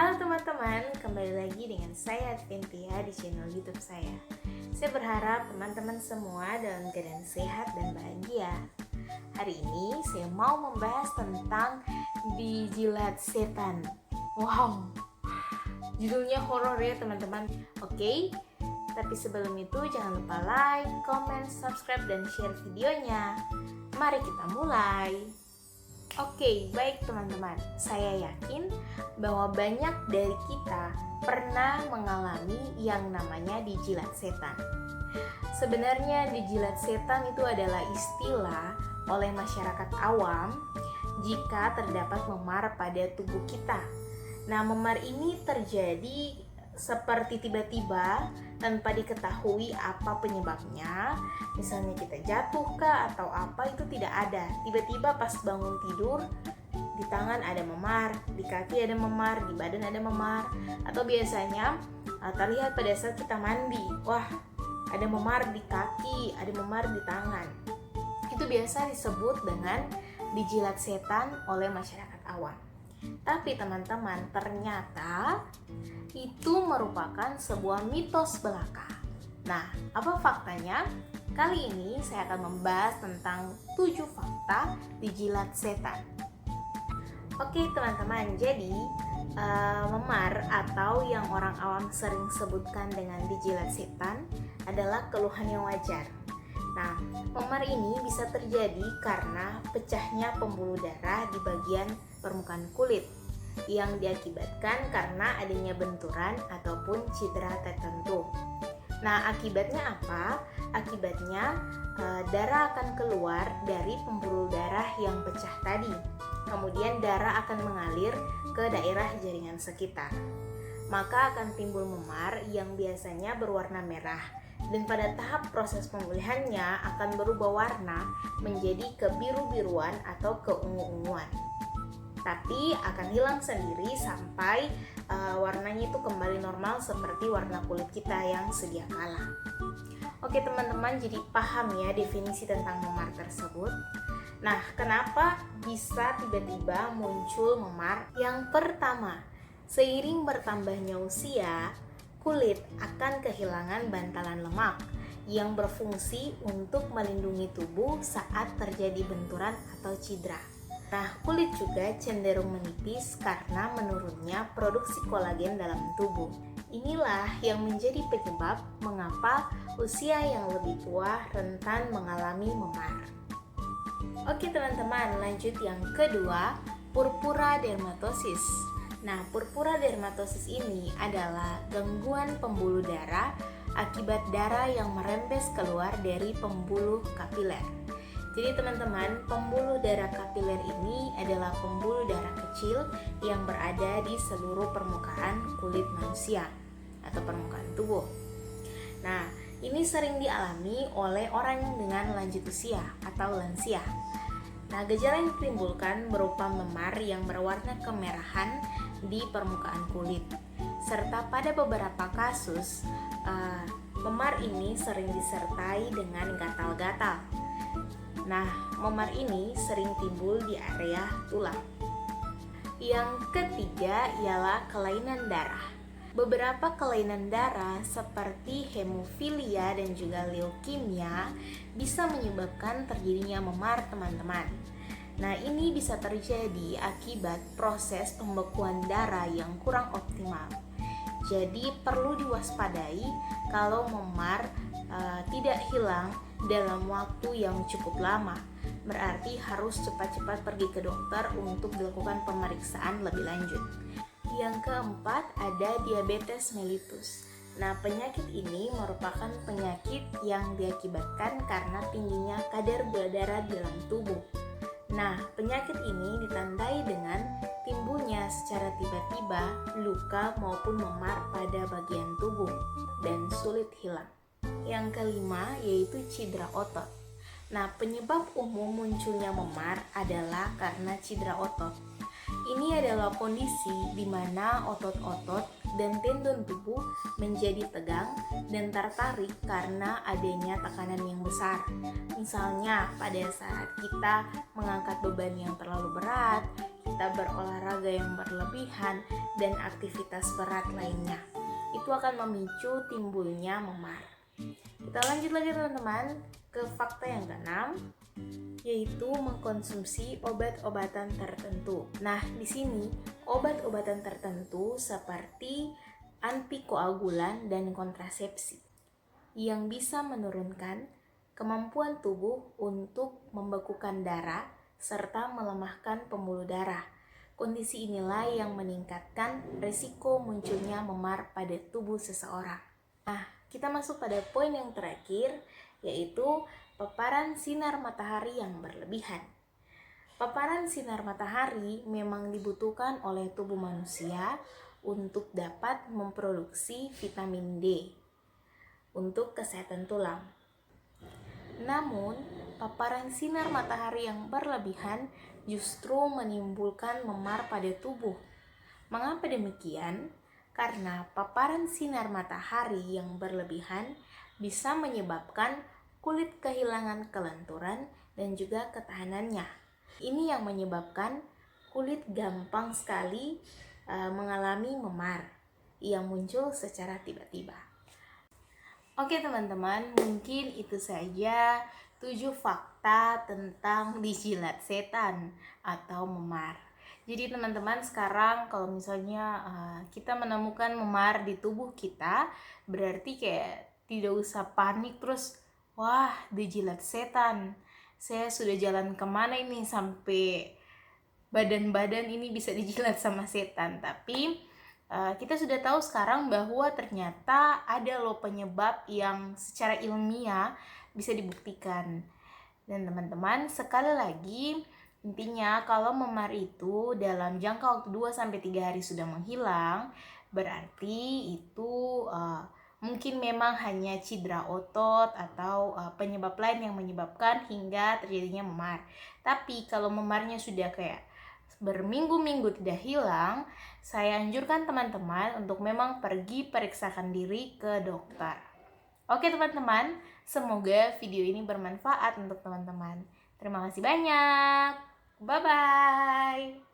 Halo teman-teman, kembali lagi dengan saya Adventia di channel YouTube saya. Saya berharap teman-teman semua dalam keadaan sehat dan bahagia. Hari ini saya mau membahas tentang dijilat setan. Wow, judulnya horor ya teman-teman. Oke, tapi sebelum itu jangan lupa like, comment, subscribe, dan share videonya. Mari kita mulai. Oke, baik teman-teman. Saya yakin bahwa banyak dari kita pernah mengalami yang namanya dijilat setan. Sebenarnya dijilat setan itu adalah istilah oleh masyarakat awam jika terdapat memar pada tubuh kita. Nah, memar ini terjadi seperti tiba-tiba tanpa diketahui apa penyebabnya. Misalnya kita jatuh kah atau apa, itu tidak ada. Tiba-tiba pas bangun tidur, di tangan ada memar, di kaki ada memar, di badan ada memar. Atau biasanya terlihat pada saat kita mandi, wah ada memar di kaki, ada memar di tangan. Itu biasa disebut dengan dijilat setan oleh masyarakat awam. Tapi teman-teman, ternyata itu merupakan sebuah mitos belaka. Nah, apa faktanya? Kali ini saya akan membahas tentang 7 fakta dijilat setan. Oke teman-teman, jadi memar atau yang orang awam sering sebutkan dengan dijilat setan adalah keluhan yang wajar. Nah, memar ini bisa terjadi karena pecahnya pembuluh darah di bagian permukaan kulit yang diakibatkan karena adanya benturan ataupun cedera tertentu. Nah, akibatnya apa? Akibatnya darah akan keluar dari pembuluh darah yang pecah tadi. Kemudian darah akan mengalir ke daerah jaringan sekitar. Maka akan timbul memar yang biasanya berwarna merah. Dan pada tahap proses pemulihannya akan berubah warna menjadi kebiru-biruan atau keungu-unguan. Tapi akan hilang sendiri sampai warnanya itu kembali normal seperti warna kulit kita yang sedia kala. Oke teman-teman, jadi paham ya definisi tentang memar tersebut. Nah, kenapa bisa tiba-tiba muncul memar? Yang pertama, seiring bertambahnya usia, kulit akan kehilangan bantalan lemak yang berfungsi untuk melindungi tubuh saat terjadi benturan atau cedera. Nah, kulit juga cenderung menipis karena menurunnya produksi kolagen dalam tubuh. Inilah yang menjadi penyebab mengapa usia yang lebih tua rentan mengalami memar. Oke teman-teman, lanjut yang kedua, purpura dermatosis. Nah, purpura dermatosis ini adalah gangguan pembuluh darah akibat darah yang merembes keluar dari pembuluh kapiler. Jadi teman-teman, pembuluh darah kapiler ini adalah pembuluh darah kecil yang berada di seluruh permukaan kulit manusia atau permukaan tubuh. Nah, ini sering dialami oleh orang dengan lanjut usia atau lansia. Nah, gejala yang ditimbulkan berupa memar yang berwarna kemerahan di permukaan kulit, serta pada beberapa kasus memar ini sering disertai dengan gatal-gatal. Nah, memar ini sering timbul di area tulang. Yang ketiga ialah kelainan darah. Beberapa kelainan darah seperti hemofilia dan juga leukemia bisa menyebabkan terjadinya memar teman-teman. Nah, ini bisa terjadi akibat proses pembekuan darah yang kurang optimal. Jadi perlu diwaspadai kalau memar tidak hilang dalam waktu yang cukup lama. Berarti harus cepat-cepat pergi ke dokter untuk dilakukan pemeriksaan lebih lanjut. Yang keempat ada diabetes mellitus. Nah, penyakit ini merupakan penyakit yang diakibatkan karena tingginya kadar gula darah di dalam tubuh. Nah, penyakit ini ditandai dengan timbulnya secara tiba-tiba luka maupun memar pada bagian tubuh dan sulit hilang. Yang kelima yaitu cedera otot. Nah, penyebab umum munculnya memar adalah karena cedera otot. Ini adalah kondisi di mana otot-otot dan tendon tubuh menjadi tegang dan tertarik karena adanya tekanan yang besar. Misalnya pada saat kita mengangkat beban yang terlalu berat, kita berolahraga yang berlebihan, dan aktivitas berat lainnya. Itu akan memicu timbulnya memar. Kita lanjut lagi teman-teman ke fakta yang keenam, yaitu mengkonsumsi obat-obatan tertentu. Nah, di sini obat-obatan tertentu seperti antikoagulan dan kontrasepsi yang bisa menurunkan kemampuan tubuh untuk membekukan darah serta melemahkan pembuluh darah. Kondisi inilah yang meningkatkan risiko munculnya memar pada tubuh seseorang. Nah, kita masuk pada poin yang terakhir, yaitu paparan sinar matahari yang berlebihan. Paparan sinar matahari memang dibutuhkan oleh tubuh manusia untuk dapat memproduksi vitamin D untuk kesehatan tulang. Namun, paparan sinar matahari yang berlebihan justru menimbulkan memar pada tubuh. Mengapa demikian? Karena paparan sinar matahari yang berlebihan bisa menyebabkan kulit kehilangan kelenturan dan juga ketahanannya. Ini yang menyebabkan kulit gampang sekali mengalami memar yang muncul secara tiba-tiba. Oke teman-teman, mungkin itu saja 7 fakta tentang dijilat setan atau memar. Jadi teman-teman, sekarang kalau misalnya kita menemukan memar di tubuh kita, berarti kayak tidak usah panik terus, wah dijilat setan, saya sudah jalan kemana ini sampai badan-badan ini bisa dijilat sama setan. Tapi kita sudah tahu sekarang bahwa ternyata ada loh penyebab yang secara ilmiah bisa dibuktikan. Dan teman-teman, sekali lagi, intinya kalau memar itu dalam jangka waktu 2-3 hari sudah menghilang, berarti itu mungkin memang hanya cedera otot atau penyebab lain yang menyebabkan hingga terjadinya memar. Tapi kalau memarnya sudah kayak berminggu-minggu tidak hilang, saya anjurkan teman-teman untuk memang pergi periksakan diri ke dokter. Oke teman-teman, semoga video ini bermanfaat untuk teman-teman. Terima kasih banyak. Bye-bye.